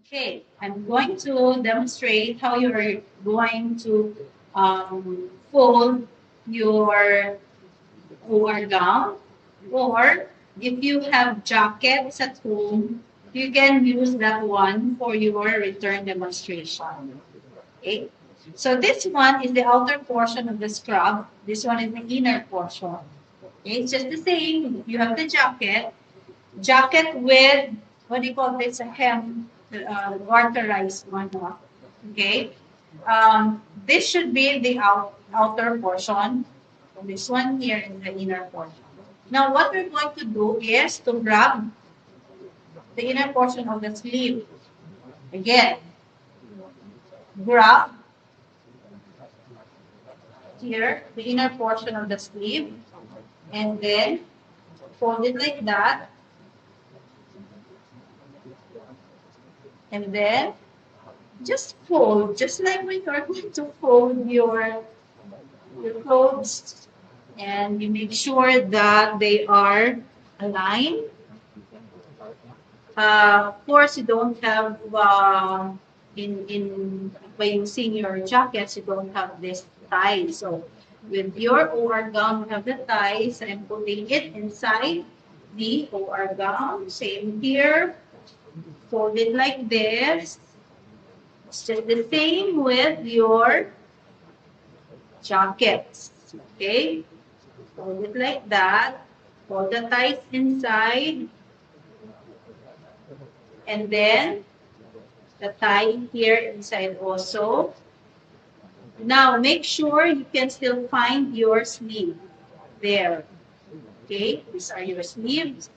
Okay, I'm going to demonstrate how you're going to fold your or gown, or if you have jackets at home, you can use that one for your return demonstration. Okay, so this one is the outer portion of the scrub. This one is the inner portion. Okay, it's just the same. You have the jacket with what do you call this? A hem, garterized one. Okay. This should be the outer portion. This one here is the inner portion. Now, what we're going to do is to grab the inner portion of the sleeve. Again, grab here the inner portion of the sleeve, and then fold it like that, and then just fold, just like when you're going to fold your clothes, and you make sure that they are aligned. Of course, you don't have in by using your jackets, you don't have this tie. So with your OR gown, you have the ties. I'm putting it inside the OR gown. Same here. Fold it like this. It's just the same with your jackets. Okay? Fold it like that. Fold the ties inside. And then the tie here inside also. Now, make sure you can still find your sleeve there. Okay, these are your sleeves.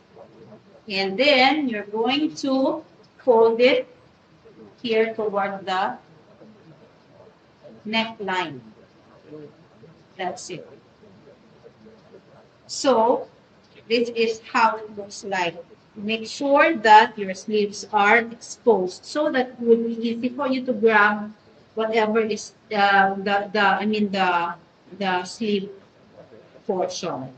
And then you're going to fold it here toward the neckline. That's it. So, this is how it looks like. Make sure that your sleeves are exposed so that it will be easy for you to grab whatever is the sleeve portion.